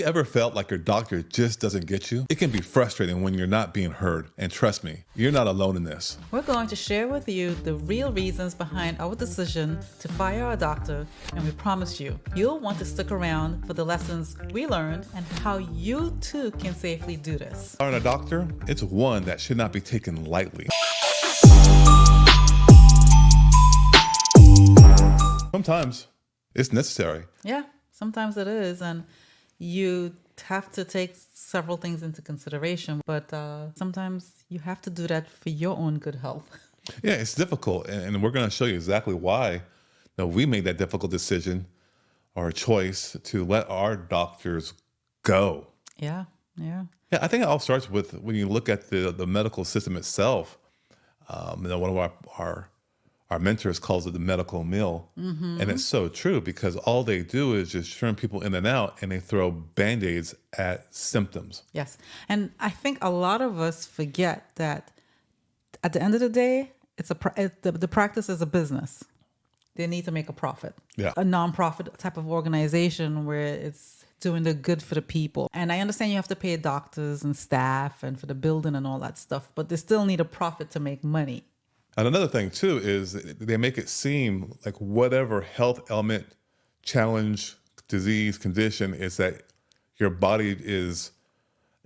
You ever felt like your doctor just doesn't get you? It can be frustrating when you're not being heard. And trust me, you're not alone in this. We're going to share with you the real reasons behind our decision to fire our doctor, and we promise you'll want to stick around for the lessons we learned and how you too can safely do this. Firing a doctor, it's one that should not be taken lightly. Sometimes it's necessary. Yeah, sometimes it is, and you have to take several things into consideration, but sometimes you have to do that for your own good health. Yeah, it's difficult, and we're going to show you exactly why we made that difficult decision or choice to let our doctors go. Yeah. Yeah, I think it all starts with when you look at the medical system itself. One of our mentors calls it the medical mill. And it's so true because all they do is just turn people in and out, and they throw Band-Aids at symptoms. Yes. And I think a lot of us forget that at the end of the day, the practice is a business. They need to make a profit. Yeah. A nonprofit type of organization where it's doing the good for the people. And I understand you have to pay doctors and staff and for the building and all that stuff, but they still need a profit to make money. And another thing, too, is they make it seem like whatever health ailment, challenge, disease, condition is that your body is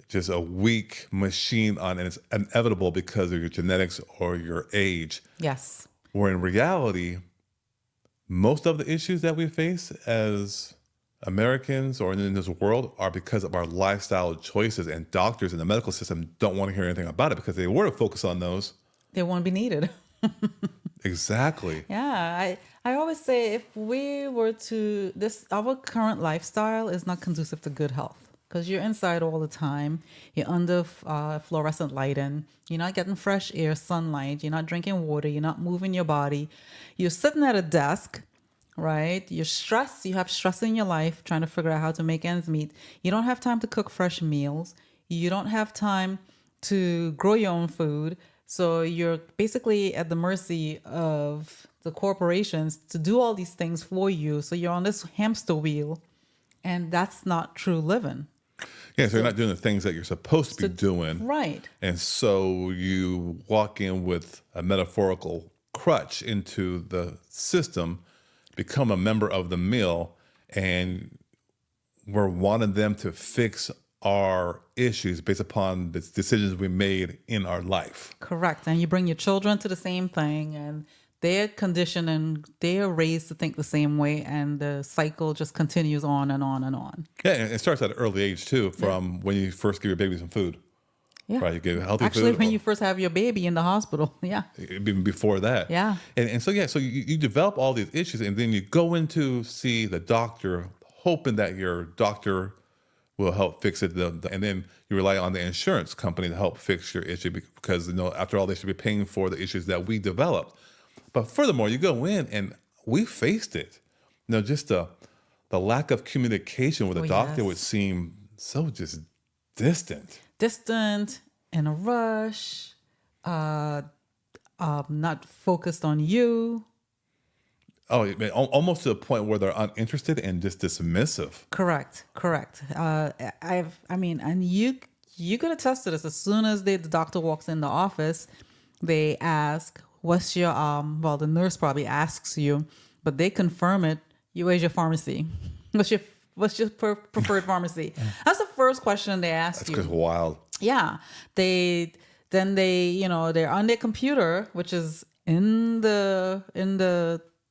just a weak machine and it's inevitable because of your genetics or your age. Yes. Where in reality, most of the issues that we face as Americans or in this world are because of our lifestyle choices, and doctors in the medical system don't want to hear anything about it because they were to focus on those. They won't be needed. Exactly. Yeah, I always say if we were to our current lifestyle is not conducive to good health because you're inside all the time. You're under fluorescent lighting. You're not getting fresh air, sunlight. You're not drinking water. You're not moving your body. You're sitting at a desk, right? You're stressed. You have stress in your life trying to figure out how to make ends meet. You don't have time to cook fresh meals. You don't have time to grow your own food. So you're basically at the mercy of the corporations to do all these things for you. So you're on this hamster wheel, and that's not true living. Yeah, so you're not doing the things that you're supposed to be doing. Right. And so you walk in with a metaphorical crutch into the system, become a member of the mill, and we're wanting them to fix our issues based upon the decisions we made in our life. Correct. And you bring your children to the same thing, and they're conditioned and they're raised to think the same way, and the cycle just continues on and on and on. Yeah, and it starts at an early age too, from when you first give your baby some food. Yeah. Right, you give healthy food. Actually, when you first have your baby in the hospital, yeah. Even before that. Yeah. And so you develop all these issues, and then you go in to see the doctor, hoping that your doctor will help fix it. And then you rely on the insurance company to help fix your issue because, after all, they should be paying for the issues that we developed. But furthermore, you go in and we faced it. Just the lack of communication with the doctor would seem so just distant. Distant, in a rush, not focused on you. Oh, almost to the point where they're uninterested and just dismissive. Correct. And you could attest to this. As soon as the doctor walks in the office, they ask, "What's your the nurse probably asks you, but they confirm it. Where's your pharmacy? What's your preferred pharmacy?" That's the first question they ask you. That's wild. Yeah, they're on their computer, which is in the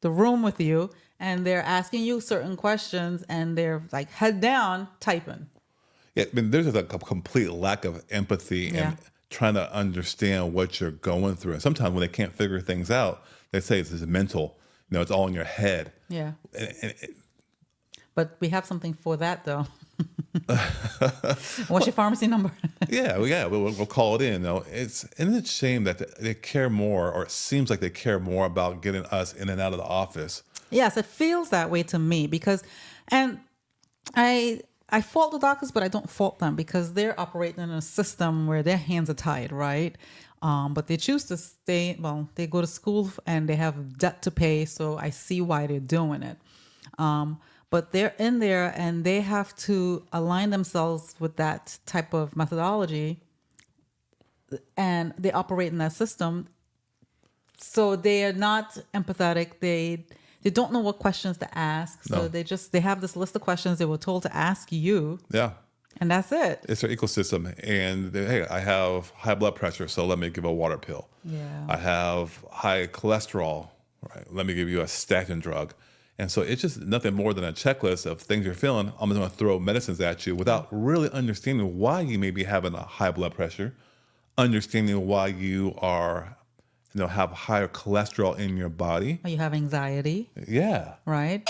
room with you, and they're asking you certain questions, and they're like head down typing. Yeah, there's a complete lack of empathy and trying to understand what you're going through. And sometimes when they can't figure things out, they say it's mental. It's all in your head. Yeah. But we have something for that, though. What's your pharmacy number? We'll call it in. It's a shame that they care more, or it seems like they care more about getting us in and out of the office. Yes, it feels that way to me because, and I fault the doctors, but I don't fault them because they're operating in a system where their hands are tied, right? But they choose to stay. Well, they go to school and they have debt to pay, so I see why they're doing it. but they're in there and they have to align themselves with that type of methodology, and they operate in that system. So they are not empathetic. They don't know what questions to ask. So No. they have this list of questions they were told to ask you, Yeah. and that's it. It's their ecosystem. And hey, I have high blood pressure, so let me give a water pill. Yeah. I have high cholesterol, right? Let me give you a statin drug. And so it's just nothing more than a checklist of things you're feeling. I'm just going to throw medicines at you without really understanding why you may be having a high blood pressure, understanding why you are, have higher cholesterol in your body. Or you have anxiety, Yeah. right?